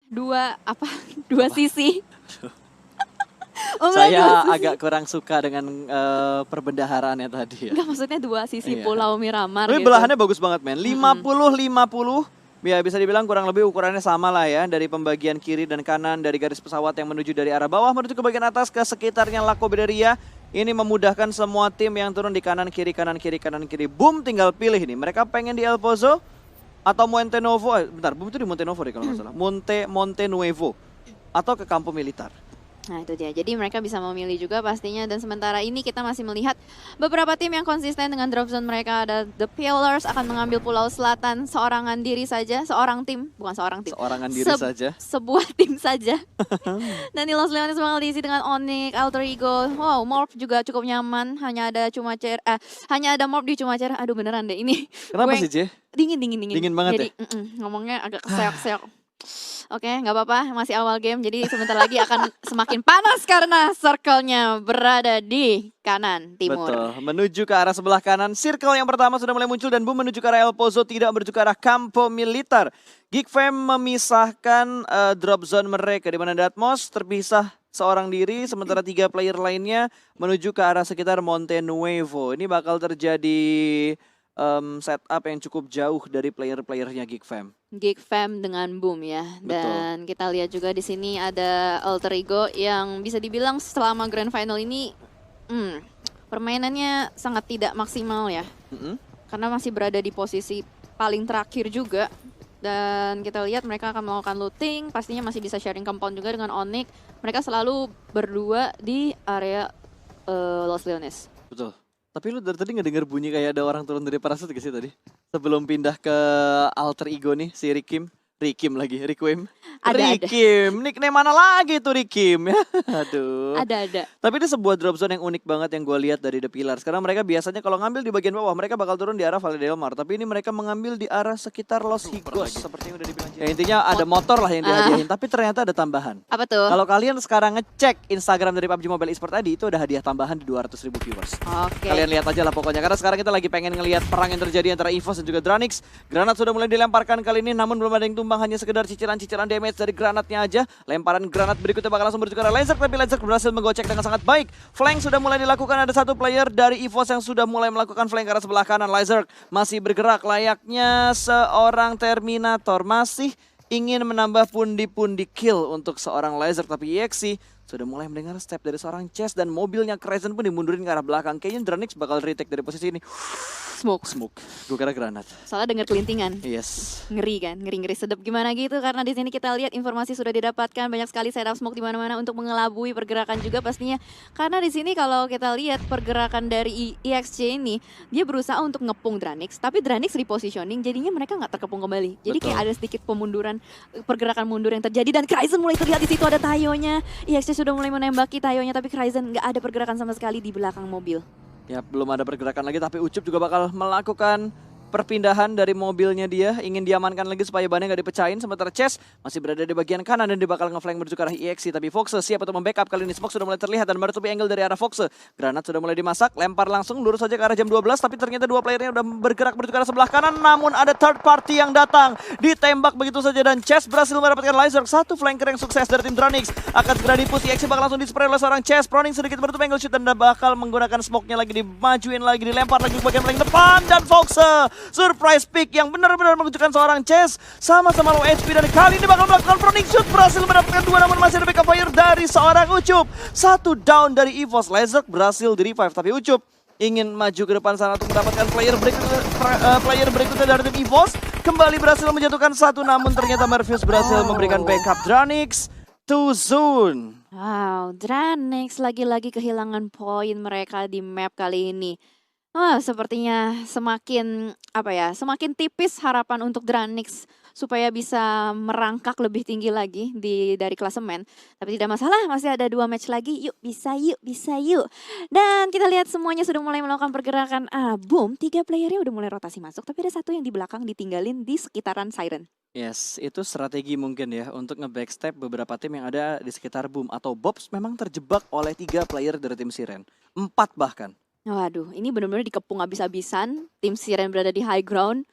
dua apa? Dua Apa? sisi. Saya agak kurang suka dengan perbendaharaannya tadi ya. Enggak, maksudnya dua sisi Iya. Pulau Miramar Tapi gitu. belahannya bagus banget men. Mm-mm. 50-50. Ya bisa dibilang kurang lebih ukurannya sama lah ya. Dari pembagian kiri dan kanan. Dari garis pesawat yang menuju dari arah bawah menuju ke bagian atas ke sekitarnya Lako Bedaria. Ini memudahkan semua tim yang turun di kanan kiri kanan kiri kanan kiri. Boom, tinggal pilih nih. Mereka pengen di El Pozo atau Monte Novo. Bentar, Boom itu di Monte Novo deh kalau nggak salah. Monte Nuevo atau ke Campo Militar. Nah itu dia, jadi mereka bisa memilih juga pastinya. Dan sementara ini kita masih melihat beberapa tim yang konsisten dengan drop zone mereka. Ada The Pillars akan mengambil Pulau Selatan seorangan diri saja. Seorang tim, bukan seorang tim. Seorangan diri saja. Sebuah tim saja. Dan di Los Leones bakal diisi dengan Onyx, Alter Ego. Wow, Morph juga cukup nyaman. Hanya ada Morph di Cumacer. Aduh beneran deh ini. Kenapa Gue sih, J? dingin. Dingin banget Jadi ngomongnya agak keseok-seok. Oke, nggak apa-apa, masih awal game, jadi sebentar lagi akan semakin panas karena circle-nya berada di kanan timur. Betul, menuju ke arah sebelah kanan. Circle yang pertama sudah mulai muncul dan Boom menuju ke arah El Pozo, tidak menuju ke arah Campo Militar. Geek Fam memisahkan drop zone mereka, di mana Datmos terpisah seorang diri, sementara 3 player lainnya menuju ke arah sekitar Monte Nuevo. Ini bakal terjadi setup yang cukup jauh dari player-playernya Geek Fam. Geek Fam dengan Boom ya. Dan kita lihat juga di sini ada Alter Ego yang bisa dibilang selama Grand Final ini permainannya sangat tidak maksimal ya. Karena masih berada di posisi paling terakhir juga. Dan kita lihat mereka akan melakukan looting, pastinya masih bisa sharing compound juga dengan Onyx. Mereka selalu berdua di area Los Leones. Betul. Tapi lu dari tadi ngedenger bunyi kayak ada orang turun dari parasut gak sih tadi? Sebelum pindah ke Alter Ego nih, si Rikim lagi, Requiem. Rikim, nickname mana lagi tuh Rikim ya? Aduh. Ada. Tapi ini sebuah drop zone yang unik banget yang gue lihat dari The Pillars. Karena mereka biasanya kalau ngambil di bagian bawah, mereka bakal turun di arah Valle del Mar. Tapi ini mereka mengambil di arah sekitar Los Higos. Seperti yang udah dibilang. Ya intinya ada motor lah yang dihadiahin. Tapi ternyata ada tambahan. Apa tuh? Kalau kalian sekarang ngecek Instagram dari PUBG Mobile Esports tadi, itu ada hadiah tambahan di 200.000 viewers. Oke. Kalian lihat aja lah pokoknya. Karena sekarang kita lagi pengen ngelihat perang yang terjadi antara EVOS dan juga Dranix. Granat sudah mulai dilemparkan kali ini, namun belum ada yang tumbang. Hanya sekedar cicilan-cicilan damage dari granatnya aja. Lemparan granat berikutnya bakal langsung menuju ke arah Laser, tapi Laser berhasil menggocek dengan sangat baik. Flank sudah mulai dilakukan, ada satu player dari EVOS yang sudah mulai melakukan flank ke arah sebelah kanan. Laser masih bergerak layaknya seorang Terminator, masih ingin menambah pundi-pundi kill untuk seorang Laser, tapi EXE sudah mulai mendengar step dari seorang Chess dan mobilnya Crescent pun dimundurin ke arah belakang. Kayaknya Dranix bakal retake dari posisi ini. Smoke. Gue kira granat. Soalnya dengar kelintingan. Yes. Ngeri kan, ngeri sedap gimana gitu. Karena di sini kita lihat informasi sudah didapatkan, banyak sekali setup smoke di mana-mana untuk mengelabui pergerakan juga pastinya. Karena di sini kalau kita lihat pergerakan dari EXC ini, dia berusaha untuk ngepung Dranix, tapi Dranix repositioning, jadinya mereka nggak terkepung kembali. Jadi kayak ada sedikit pemunduran, pergerakan mundur yang terjadi, dan Cryzen mulai terlihat di situ ada Tayonya. EXC sudah mulai menembaki Tayonya, tapi Cryzen nggak ada pergerakan sama sekali di belakang mobil. Ya belum ada pergerakan lagi, tapi Ucup juga bakal melakukan perpindahan dari mobilnya dia. Ingin diamankan lagi supaya bannya nggak dipecahin. Sementara Chess masih berada di bagian kanan dan dia bakal ngeflank menuju ke arah EXE. Tapi Foxe siap untuk membackup. Kali ini Smoke sudah mulai terlihat dan menutupi angle dari arah Foxe. Granat sudah mulai dimasak, lempar langsung lurus saja ke arah jam 12. Tapi ternyata dua playernya udah bergerak menuju ke arah sebelah kanan. Namun ada third party yang datang, ditembak begitu saja dan Chess berhasil mendapatkan laser. Satu flanker yang sukses dari tim Dranix. Akan segera dipush, EXE bakal langsung dispray oleh seorang Chess. Proning sedikit menutup angle shoot dan bakal menggunakan smoke-nya lagi, dimajuin lagi, dilempar lagi ke bagian paling depan. Dan Foxe surprise pick yang benar-benar menunjukkan seorang Chess sama-sama low HP, dan kali ini bakal melakukan proning shoot, berhasil mendapatkan 2, namun masih ada backup fire dari seorang Ucup. 1 down dari EVOS. Laser berhasil di revive, tapi Ucup ingin maju ke depan sana untuk mendapatkan player berikutnya dari tim EVOS. Kembali berhasil menjatuhkan 1, namun ternyata Mervius berhasil memberikan backup Dranix to zone. Wow, Dranix lagi-lagi kehilangan poin mereka di map kali ini. Sepertinya semakin tipis harapan untuk Dranix supaya bisa merangkak lebih tinggi lagi dari klasemen. Tapi tidak masalah, masih ada 2 match lagi. Yuk, bisa yuk. Dan kita lihat semuanya sudah mulai melakukan pergerakan. Boom, 3 playernya udah mulai rotasi masuk, tapi ada 1 yang di belakang ditinggalin di sekitaran Siren. Yes, itu strategi mungkin ya untuk nge-backstep beberapa tim yang ada di sekitar Boom. Atau Bobs memang terjebak oleh 3 player dari tim Siren. 4 bahkan. Waduh, ini benar-benar dikepung habis-habisan. Tim Siren berada di high ground.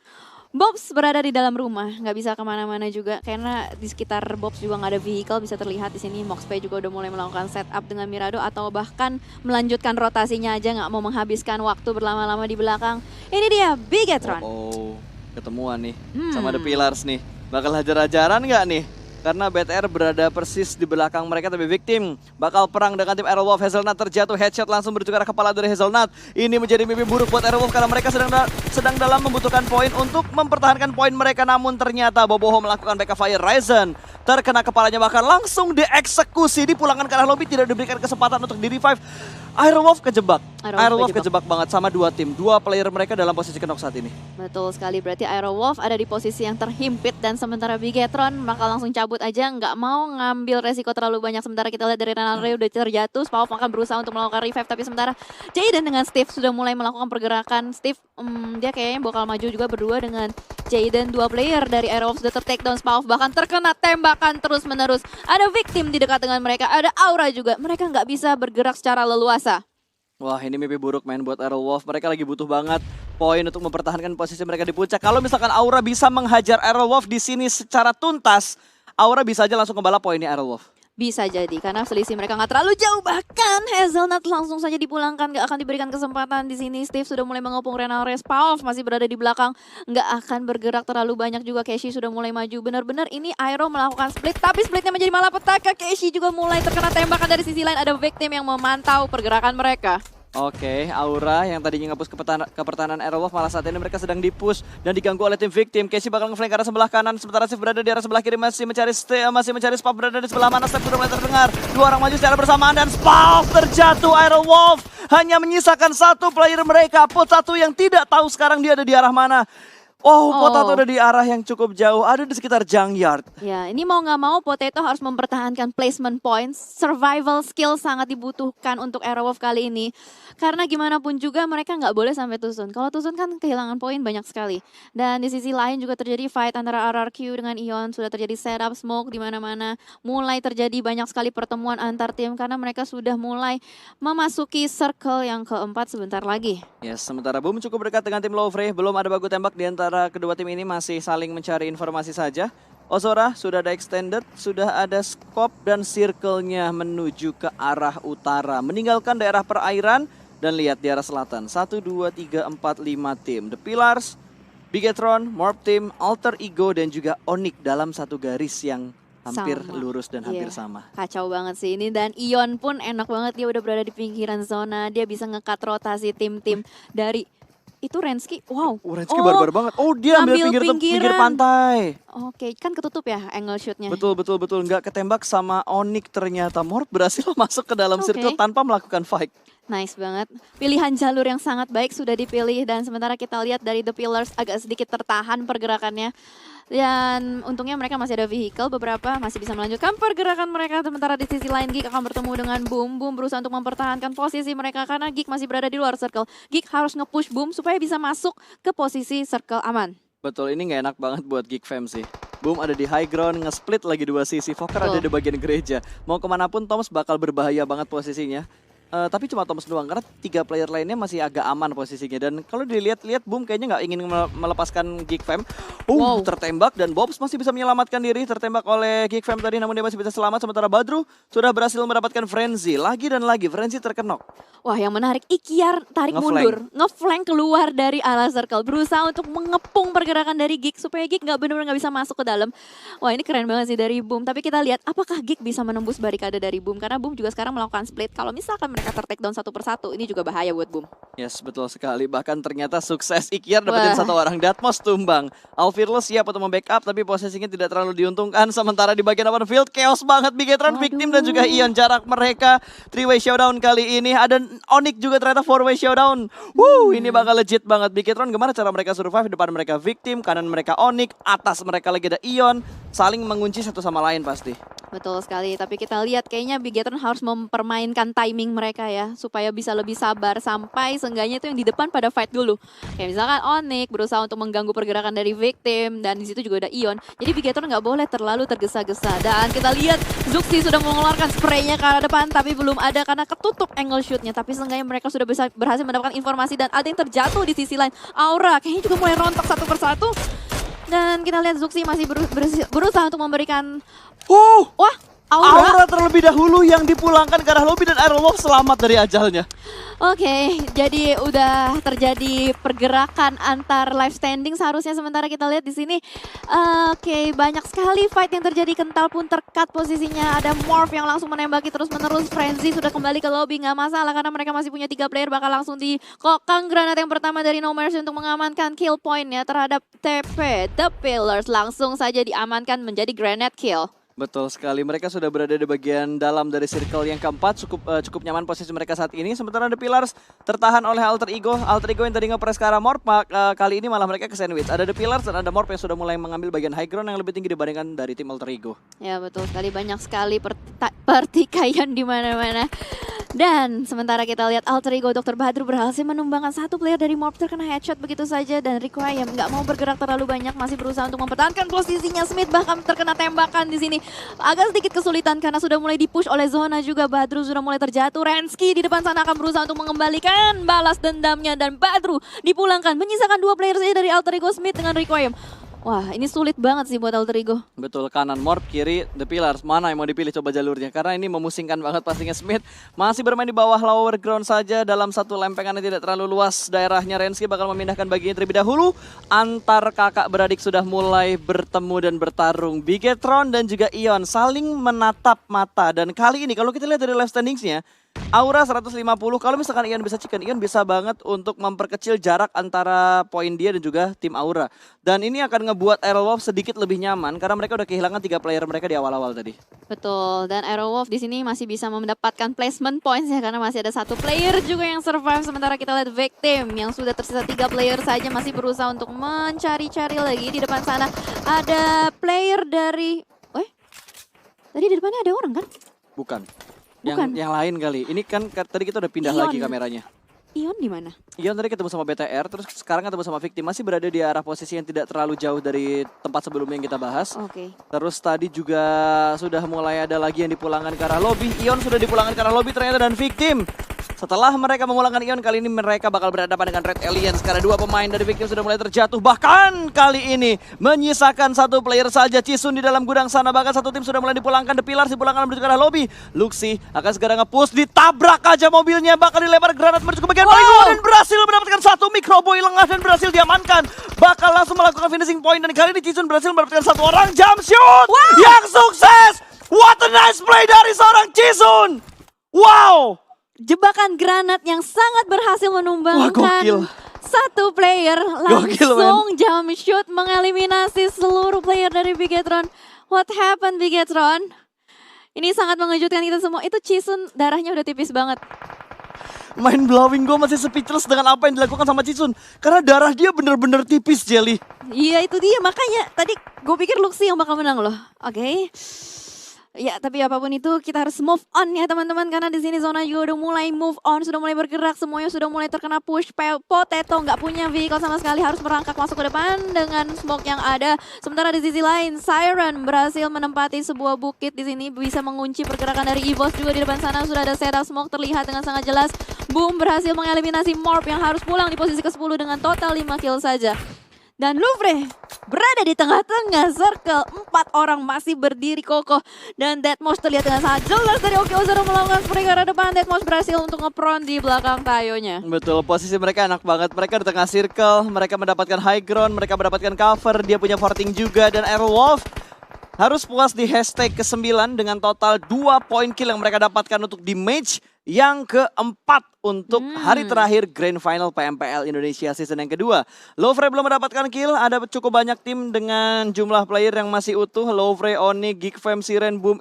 Bobs berada di dalam rumah, nggak bisa kemana-mana juga karena di sekitar Bobs juga nggak ada vehicle bisa terlihat di sini. Moxpay juga udah mulai melakukan setup dengan Mirado atau bahkan melanjutkan rotasinya aja, nggak mau menghabiskan waktu berlama-lama di belakang. Ini dia Bigetron. Oh, ketemuan nih sama The Hmm. Pillars nih. Bakal hajar-hajaran nggak nih? Karena BTR berada persis di belakang mereka, tapi Victim bakal perang dengan tim Aerowolf. Hazelnut terjatuh, headshot langsung menuju ke arah kepala dari Hazelnut. Ini menjadi mimpi buruk buat Aerowolf karena mereka sedang dalam membutuhkan poin untuk mempertahankan poin mereka. Namun ternyata Boboho melakukan backup fire. Ryzen terkena kepalanya, bahkan langsung dieksekusi. Dipulangkan ke arah lobby, tidak diberikan kesempatan untuk di-revive. Aerowolf kejebak. Aerowolf kejebak banget sama dua tim. Dua player mereka dalam posisi knock saat ini. Betul sekali, berarti Aerowolf ada di posisi yang terhimpit dan sementara Bigetron bakal langsung cabut aja, nggak mau ngambil resiko terlalu banyak. Sementara kita lihat dari Renalre udah terjatuh, Spauf akan berusaha untuk melakukan revive, tapi sementara Jaden dengan Steve sudah mulai melakukan pergerakan. Steve dia kayaknya bakal maju juga berdua dengan Jaden. Dua player dari Aerowolf sudah ter-takedown, Spauf bahkan terkena tembakan terus-menerus. Ada Victim di dekat dengan mereka, ada Aura juga. Mereka nggak bisa bergerak secara leluasa. Wah, ini mimpi buruk main buat Aerowolf. Mereka lagi butuh banget poin untuk mempertahankan posisi mereka di puncak. Kalau misalkan Aura bisa menghajar Aerowolf di sini secara tuntas, Aura bisa aja langsung ngebalap poinnya Aerowolf. Bisa jadi, karena selisih mereka nggak terlalu jauh. Bahkan Hazelnut langsung saja dipulangkan, nggak akan diberikan kesempatan di sini. Steve sudah mulai mengepung Renalre, Spauf masih berada di belakang, nggak akan bergerak terlalu banyak juga. Keshi sudah mulai maju, benar-benar ini Aero melakukan split, tapi splitnya menjadi malapetaka. Keshi juga mulai terkena tembakan dari sisi lain, ada Victim yang memantau pergerakan mereka. Oke, Aura yang tadinya nge-push ke pertahanan Aerowolf, malah saat ini mereka sedang di-push dan diganggu oleh tim Victim. Casey bakal nge-flank ke arah sebelah kanan, sementara Steve berada di arah sebelah kiri, masih mencari Spauf berada di sebelah mana. Step sudah mulai terdengar, dua orang maju secara bersamaan dan Spauf terjatuh. Aerowolf hanya menyisakan satu player mereka, Potato yang tidak tahu sekarang dia ada di arah mana. Potato ada di arah yang cukup jauh, ada di sekitar junkyard. Ya, ini mau nggak mau Potato harus mempertahankan placement points. Survival skill sangat dibutuhkan untuk Aerowolf kali ini. Karena gimana pun juga mereka nggak boleh sampai Tusun. Kalau Tusun kan kehilangan poin banyak sekali. Dan di sisi lain juga terjadi fight antara RRQ dengan Ion. Sudah terjadi setup smoke di mana-mana. Mulai terjadi banyak sekali pertemuan antar tim karena mereka sudah mulai memasuki circle yang keempat sebentar lagi. Yes, sementara Boom cukup dekat dengan tim Lowfrey. Belum ada baku tembak di antara kedua tim ini, masih saling mencari informasi saja. Ozora sudah ada extended, sudah ada scope dan circle-nya menuju ke arah utara. Meninggalkan daerah perairan dan lihat di arah selatan. 1, 2, 3, 4, 5 tim. The Pillars, Bigetron, Morp Team, Alter Ego dan juga Onyx dalam satu garis yang hampir Sama. lurus dan hampir Iya. sama. Kacau banget sih ini, dan Ion pun enak banget, dia udah berada di pinggiran zona. Dia bisa nge-cut rotasi tim-tim dari itu Rensky. Wow. Rensky barbar banget. Dia ambil ngambil pinggir pinggiran. pantai. Oke, kan ketutup ya angle shootnya. Betul. Nggak ketembak sama Onyx ternyata. Morp berhasil masuk ke dalam Oke. circle tanpa melakukan fight. Nice banget. Pilihan jalur yang sangat baik sudah dipilih, dan sementara kita lihat dari The Pillars agak sedikit tertahan pergerakannya. Dan untungnya mereka masih ada vehicle, beberapa masih bisa melanjutkan pergerakan mereka. Sementara di sisi lain Geek akan bertemu dengan Boom. Boom berusaha untuk mempertahankan posisi mereka karena Geek masih berada di luar circle. Geek harus nge-push Boom supaya bisa masuk ke posisi circle aman. Betul, ini nggak enak banget buat Geek Fam sih. Boom ada di high ground, nge-split lagi dua sisi. Fokker ada Betul. di bagian gereja. Mau kemanapun Thomas bakal berbahaya banget posisinya. Tapi cuma Thomas doang, karena 3 player lainnya masih agak aman posisinya. Dan kalau dilihat-lihat Boom kayaknya nggak ingin melepaskan Geek Fam. Wow. Tertembak dan Bobs masih bisa menyelamatkan diri. Tertembak oleh Geek Fam tadi, namun dia masih bisa selamat. Sementara Badru sudah berhasil mendapatkan Frenzy. Lagi dan lagi Frenzy terkenok. Wah, yang menarik, Ikiar tarik Ngeflank. mundur, ngeflank keluar dari area circle, berusaha untuk mengepung pergerakan dari Geek supaya Geek nggak benar-benar nggak bisa masuk ke dalam. Wah, ini keren banget sih dari Boom. Tapi kita lihat apakah Geek bisa menembus barikade dari Boom, karena Boom juga sekarang melakukan split. Kalau misalkan mereka ter-takedown satu persatu, ini juga bahaya buat Boom. Yes, betul sekali. Bahkan ternyata sukses Ikiar dapetin Wah. satu orang. Datmos tumbang. Alfirless siap untuk membackup, tapi posisinya tidak terlalu diuntungkan. Sementara di bagian open field, chaos banget. Bigetron, Victim dan juga Ion. Jarak mereka 3-way showdown kali ini. Ada Onyx juga ternyata 4-way showdown. Ini bakal legit banget. Bigetron gimana cara mereka survive? Depan mereka Victim, kanan mereka Onyx, atas mereka lagi ada Ion. Saling mengunci satu sama lain pasti. Betul sekali, tapi kita lihat kayaknya Bigetron harus mempermainkan timing mereka ya, supaya bisa lebih sabar sampai seenggaknya itu yang di depan pada fight dulu. Kayak misalkan Onyx berusaha untuk mengganggu pergerakan dari Victim, dan di situ juga ada Ion. Jadi Bigetron nggak boleh terlalu tergesa-gesa. Dan kita lihat Zuxi sudah mengeluarkan spraynya ke arah depan, tapi belum ada karena ketutup angle shootnya. Tapi seenggaknya mereka sudah bisa berhasil mendapatkan informasi, dan ada yang terjatuh di sisi lain. Aura kayaknya juga mulai rontok satu persatu. Dan kita lihat Zuxi masih berusaha untuk memberikan wah, Aura terlebih dahulu yang dipulangkan ke arah lobby dan Aerolove selamat dari ajalnya. Oke, jadi udah terjadi pergerakan antar live standing seharusnya sementara kita lihat di sini. Oke, banyak sekali fight yang terjadi, kental pun terkat posisinya. Ada Morph yang langsung menembaki terus-menerus. Frenzy sudah kembali ke lobby, nggak masalah karena mereka masih punya 3 player, bakal langsung dikokang granat yang pertama dari No Mercy untuk mengamankan kill point ya terhadap TP. The Pillars langsung saja diamankan menjadi granate kill. Betul sekali, mereka sudah berada di bagian dalam dari circle yang keempat, cukup nyaman posisi mereka saat ini. Sementara The Pillars tertahan oleh Alter Ego yang tadi nge-press ke arah Morph, kali ini malah mereka ke sandwich. Ada The Pillars dan ada Morph yang sudah mulai mengambil bagian high ground yang lebih tinggi dibandingkan dari tim Alter Ego. Ya betul sekali, banyak sekali pertikaian di mana-mana. Dan sementara kita lihat Alter Ego Dr. Badru berhasil menumbangkan 1 player dari Morph terkena headshot begitu saja. Dan Requiem nggak mau bergerak terlalu banyak, masih berusaha untuk mempertahankan posisinya. Smith bahkan terkena tembakan di sini. Agak sedikit kesulitan karena sudah mulai dipush oleh zona juga. Badru sudah mulai terjatuh. Rensky di depan sana akan berusaha untuk mengembalikan balas dendamnya. Dan Badru dipulangkan, menyisakan 2 player saja dari Alter Ego, Smith dengan Requiem. Wah, ini sulit banget sih buat Alter Ego. Betul, kanan Morph, kiri The Pillars. Mana yang mau dipilih coba jalurnya? Karena ini memusingkan banget pastinya. Smith masih bermain di bawah lower ground saja dalam satu lempengan yang tidak terlalu luas daerahnya. Rensky bakal memindahkan bagian terlebih dahulu. Antar kakak beradik sudah mulai bertemu dan bertarung. Bigetron dan juga Ion saling menatap mata. Dan kali ini kalau kita lihat dari live standingsnya, Aura 150, kalau misalkan Ion bisa chicken, Ion bisa banget untuk memperkecil jarak antara poin dia dan juga tim Aura. Dan ini akan ngebuat Aerolove sedikit lebih nyaman karena mereka udah kehilangan 3 player mereka di awal-awal tadi. Betul, dan Aerowolf di sini masih bisa mendapatkan placement points ya karena masih ada 1 player juga yang survive. Sementara kita lihat Victim yang sudah tersisa 3 player saja masih berusaha untuk mencari-cari lagi. Di depan sana ada player dari... tadi di depannya ada orang kan? Bukan. Bukan. Yang lain kali. Ini kan tadi kita udah pindah Ion. lagi kameranya. Ion di mana? Ion tadi ketemu sama BTR, terus sekarang ketemu sama Victim. Masih berada di arah posisi yang tidak terlalu jauh dari tempat sebelumnya yang kita bahas. Oke. Terus tadi juga sudah mulai ada lagi yang dipulangkan ke arah lobby. Ion sudah dipulangkan ke arah lobby ternyata dan Victim. Setelah mereka memulangkan Ion, kali ini mereka bakal berhadapan dengan Red Aliens. Karena 2 pemain dari Victim sudah mulai terjatuh. Bahkan kali ini menyisakan 1 player saja. Chisun di dalam gudang sana. Bahkan 1 tim sudah mulai dipulangkan. The Pillars dipulangkan menuju ke arah lobby. Luxi akan segera nge-push. Ditabrak aja mobilnya. Bakal dilempar granat menuju ke bagian paling luar. Dan berhasil mendapatkan 1 microboy lengah dan berhasil diamankan. Bakal langsung melakukan finishing point. Dan kali ini Chisun berhasil mendapatkan 1 orang jump shoot. Yang sukses. What a nice play dari seorang Chisun. Wow. Jebakan granat yang sangat berhasil menumbangkan gokil. 1 player Gokil, langsung jump shoot mengeliminasi seluruh player dari Bigetron. What happened Bigetron? Ini sangat mengejutkan kita semua. Itu Chisun darahnya udah tipis banget. Mind blowing, gue masih speechless dengan apa yang dilakukan sama Chisun. Karena darah dia bener-bener tipis, Jelly. Iya itu dia, makanya tadi gue pikir Luxi yang bakal menang loh. Oke. Ya, tapi apapun itu kita harus move on ya teman-teman. Karena di sini zona juga udah mulai move on, sudah mulai bergerak. Semuanya sudah mulai terkena push. Potato nggak punya vehicle sama sekali, harus merangkak masuk ke depan dengan smoke yang ada. Sementara di sisi lain, Siren berhasil menempati sebuah bukit di sini, bisa mengunci pergerakan dari EVOS juga. Di depan sana sudah ada setup smoke terlihat dengan sangat jelas. Boom berhasil mengeliminasi Morph yang harus pulang di posisi ke-10 dengan total 5 kill saja. Dan Louvre berada di tengah-tengah circle. 4 orang masih berdiri kokoh. Dan Deadmau5 terlihat dengan sangat jelas dari OKO0 melakukan spray ke arah depan. Deadmau5 berhasil untuk nge-prone di belakang Tayonya. Betul, posisi mereka enak banget. Mereka di tengah circle, mereka mendapatkan high ground, mereka mendapatkan cover. Dia punya forting juga dan Aerowolf harus puas di hashtag ke-9 dengan total 2 poin kill yang mereka dapatkan untuk di match yang keempat untuk hari terakhir Grand Final PMPL Indonesia season yang kedua. Louvre belum mendapatkan kill, ada cukup banyak tim dengan jumlah player yang masih utuh. Louvre, Oni, Geekfam, Siren, Boom.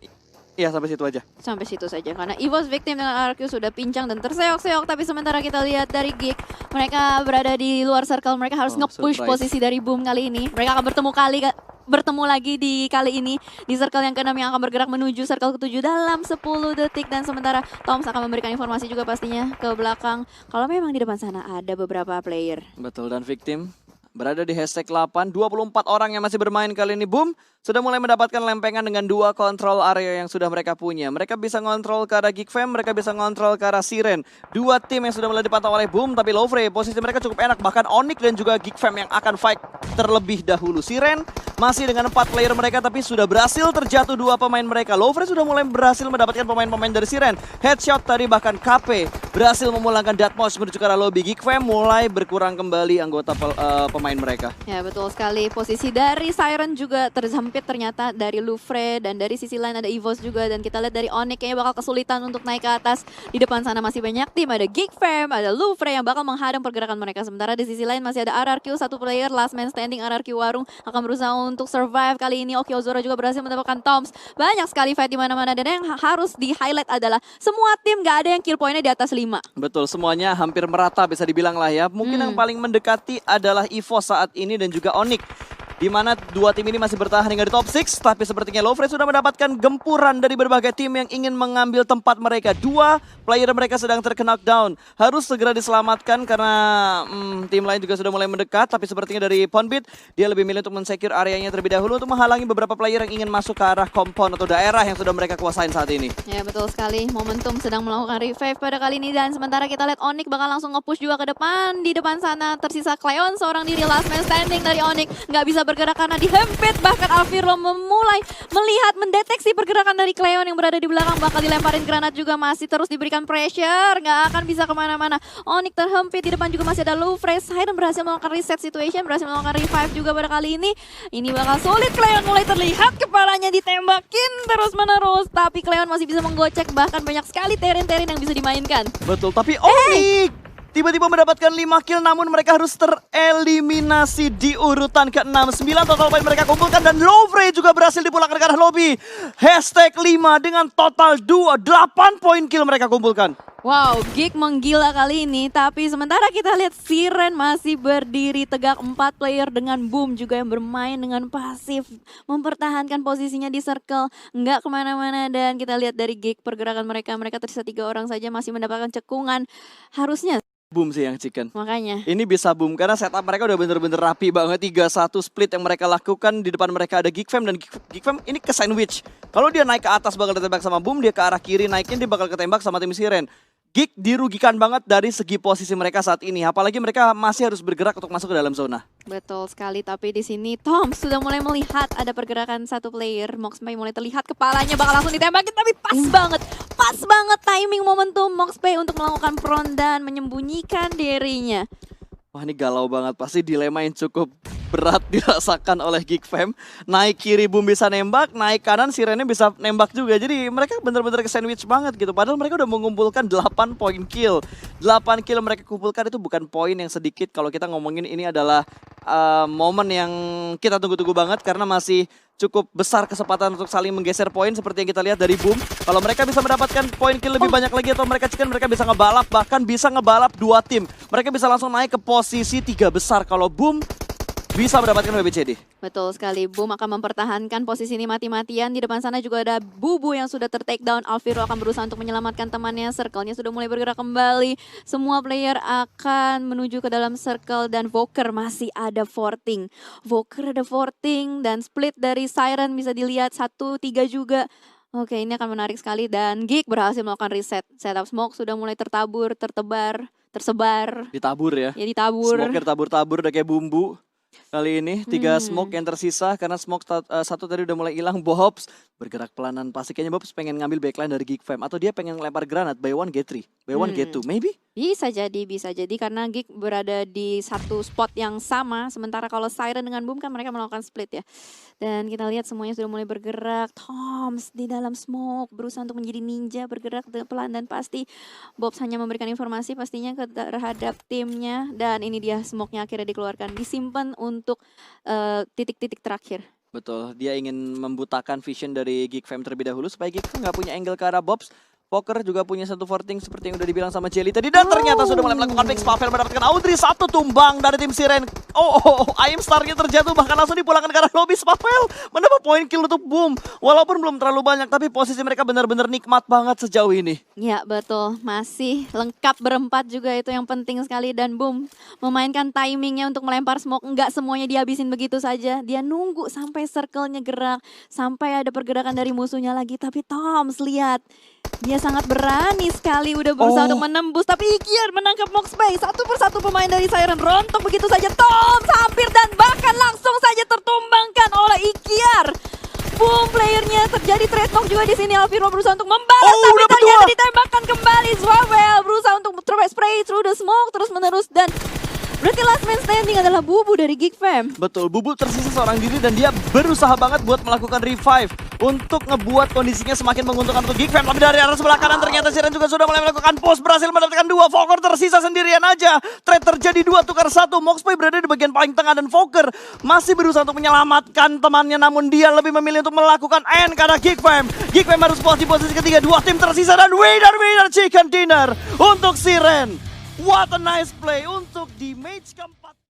Ya sampai situ aja. Sampai situ saja karena EVOS Victim dengan RQ sudah pincang dan terseok-seok. Tapi sementara kita lihat dari Geek, mereka berada di luar circle. Mereka harus nge-push posisi dari Boom kali ini. Mereka akan bertemu lagi di kali ini di circle yang ke-6 yang akan bergerak menuju circle ke-7 dalam 10 detik. Dan sementara Toms akan memberikan informasi juga pastinya ke belakang kalau memang di depan sana ada beberapa player. Betul, dan Victim berada di hashtag 8, 24 orang yang masih bermain kali ini. Boom sudah mulai mendapatkan lempengan dengan 2 kontrol area yang sudah mereka punya. Mereka bisa ngontrol ke arah Geek Fam, mereka bisa ngontrol ke arah Siren. 2 tim yang sudah mulai dipantau oleh Boom, tapi Lovre posisi mereka cukup enak. Bahkan Onyx dan juga Geek Fam yang akan fight terlebih dahulu. Siren masih dengan 4 player mereka, tapi sudah berhasil terjatuh 2 pemain mereka. Lovre sudah mulai berhasil mendapatkan pemain-pemain dari Siren. Headshot tadi, bahkan KP berhasil memulangkan Datmosh menuju ke arah lobby. Geek Fam mulai berkurang kembali anggota pemain mereka. Ya betul sekali, posisi dari Siren juga tersempit ternyata dari Louvre, dan dari sisi lain ada EVOS juga, dan kita lihat dari Onyx kayaknya bakal kesulitan untuk naik ke atas. Di depan sana masih banyak tim, ada Geek Fam, ada Louvre yang bakal menghadang pergerakan mereka. Sementara di sisi lain masih ada RRQ, 1 player last man standing. RRQ Warung akan berusaha untuk survive kali ini. Oki Ozora juga berhasil mendapatkan Toms. Banyak sekali fight di mana-mana, dan yang harus di highlight adalah semua tim gak ada yang kill pointnya di atas 5. Betul, semuanya hampir merata bisa dibilang lah ya. Mungkin yang paling mendekati adalah EVOS saat ini dan juga Onyx, di mana 2 tim ini masih bertahan hingga di top 6, tapi sepertinya Lovre sudah mendapatkan gempuran dari berbagai tim yang ingin mengambil tempat mereka. 2 player mereka sedang terknockdown, harus segera diselamatkan karena tim lain juga sudah mulai mendekat, tapi sepertinya dari Ponbit, dia lebih milih untuk mensecure areanya terlebih dahulu untuk menghalangi beberapa player yang ingin masuk ke arah compound atau daerah yang sudah mereka kuasain saat ini. Ya betul sekali, Momentum sedang melakukan revive pada kali ini, dan sementara kita lihat Onyx bakal langsung nge-push juga ke depan. Di depan sana tersisa Cleon seorang diri, last man standing dari Onyx, nggak bisa bergerak karena dihempit. Bahkan Alviro memulai melihat, mendeteksi pergerakan dari Cleon yang berada di belakang, bakal dilemparin granat juga, masih terus diberikan pressure, nggak akan bisa kemana-mana. Onyx terhempit, di depan juga masih ada Louvre. Siren berhasil melakukan reset situation, berhasil melakukan revive juga pada kali ini. Ini bakal sulit, Cleon mulai terlihat kepalanya ditembakin terus-menerus, tapi Cleon masih bisa menggocek, bahkan banyak sekali terin-terin yang bisa dimainkan. Betul, tapi Onyx tiba-tiba mendapatkan 5 kill, namun mereka harus tereliminasi di urutan ke-6. 9 total poin mereka kumpulkan, dan Lovre juga berhasil dipulangkan ke arah lobby. #5 dengan total 8 poin kill mereka kumpulkan. Wow, Geek menggila kali ini, tapi sementara kita lihat Siren masih berdiri tegak. 4 player dengan Boom juga yang bermain dengan pasif, mempertahankan posisinya di circle, nggak kemana-mana. Dan kita lihat dari Geek pergerakan mereka tersisa 3 orang saja, masih mendapatkan cekungan. Harusnya Boom sih yang chicken. makanya. Ini bisa Boom karena setup mereka udah bener-bener rapi banget. 3-1 split yang mereka lakukan. Di depan mereka ada Geek Fam, dan Geek Fam ini ke sandwich. Kalau dia naik ke atas bakal ditembak sama Boom, dia ke arah kiri naiknya dia bakal ketembak sama tim Siren. Geek dirugikan banget dari segi posisi mereka saat ini, apalagi mereka masih harus bergerak untuk masuk ke dalam zona. Betul sekali, tapi di sini Tom sudah mulai melihat ada pergerakan 1 player. Moxpay mulai terlihat kepalanya bakal langsung ditembakin, tapi pas banget timing momentum Moxpay untuk melakukan front dan menyembunyikan dirinya. Wah, ini galau banget, pasti dilema yang cukup berat dirasakan oleh Geek Fam. Naik kiri Boom bisa nembak, naik kanan Sirennya bisa nembak juga. Jadi mereka bener-bener ke sandwich banget gitu. Padahal mereka udah mengumpulkan 8 poin kill. 8 kill mereka kumpulkan itu bukan poin yang sedikit. Kalau kita ngomongin ini adalah momen yang kita tunggu-tunggu banget, karena masih cukup besar kesempatan untuk saling menggeser poin seperti yang kita lihat dari Boom. Kalau mereka bisa mendapatkan poin kill lebih banyak lagi atau mereka chicken, mereka bisa ngebalap, bahkan bisa ngebalap 2 tim. Mereka bisa langsung naik ke posisi 3 besar kalau Boom bisa mendapatkan WBCD. Betul sekali, Boom akan mempertahankan posisi ini mati-matian. Di depan sana juga ada Bubu yang sudah ter-take down. Alviro akan berusaha untuk menyelamatkan temannya. Circle-nya sudah mulai bergerak kembali. Semua player akan menuju ke dalam circle, dan Voker masih ada forting. Voker ada forting, dan split dari Siren bisa dilihat 1-3 juga. Oke, ini akan menarik sekali, dan Geek berhasil melakukan reset. Setup smoke sudah mulai tersebar. Ditabur ya. Ya ditabur. Smoke ditabur-tabur udah kayak bumbu. Kali ini 3 smoke yang tersisa karena smoke 1 tadi udah mulai hilang. Bobs bergerak pelanan, pasti kayaknya Bobs pengen ngambil backline dari Geek Fam, atau dia pengen lempar granat buy 1 get 3, buy 1 get 2, maybe? Bisa jadi karena Geek berada di satu spot yang sama, sementara kalau Siren dengan Boom kan mereka melakukan split ya. Dan kita lihat semuanya sudah mulai bergerak. Toms di dalam smoke berusaha untuk menjadi ninja, bergerak pelan, dan pasti Bobs hanya memberikan informasi pastinya terhadap timnya. Dan ini dia smoke-nya akhirnya dikeluarkan, disimpan untuk titik-titik terakhir. Betul, dia ingin membutakan vision dari Geek Fam terlebih dahulu supaya Geek Fam nggak punya angle ke arah Bobs. Poker juga punya 1 forting seperti yang udah dibilang sama Jelly tadi, dan ternyata sudah mulai melakukan mix. Pavel mendapatkan Audrey, 1 tumbang dari tim Siren. Aim Star-nya terjatuh bahkan langsung dipulangkan ke arah lobby. Spapel mendapat poin kill untuk Boom. Walaupun belum terlalu banyak tapi posisi mereka benar-benar nikmat banget sejauh ini. Ya betul, masih lengkap berempat juga itu yang penting sekali. Dan Boom memainkan timingnya untuk melempar smoke. Enggak semuanya dihabisin begitu saja. Dia nunggu sampai circle-nya gerak, sampai ada pergerakan dari musuhnya lagi. Tapi Toms lihat, dia sangat berani sekali udah berusaha untuk menembus. Tapi Ikiar menangkap Moxbay. Satu persatu pemain dari Siren rontok begitu saja. Toms hampir dan bahkan langsung saja tertumbangkan oleh Ikiar. Boom, playernya terjadi trade talk juga di sini. Alviro berusaha untuk membalas, tapi dapat ternyata dua. ditembakkan kembali. Zwabel berusaha untuk spray through the smoke terus menerus dan berarti last man standing adalah Bubu dari Geek Fam. Betul, Bubu tersisa seorang diri dan dia berusaha banget buat melakukan revive untuk ngebuat kondisinya semakin menguntungkan untuk Geek Fam. Tapi dari arah sebelah kanan ternyata Siren juga sudah mulai melakukan push, berhasil mendapatkan 2. Fokker tersisa sendirian aja. Trade terjadi 2 tukar 1. Moxboy berada di bagian paling tengah dan Fokker masih berusaha untuk menyelamatkan temannya, namun dia lebih memilih untuk melakukan end karena Geek Fam. Geek Fam harus puas di posisi ketiga. 2 tim tersisa dan winner chicken dinner untuk Siren. What a nice play untuk di match keempat.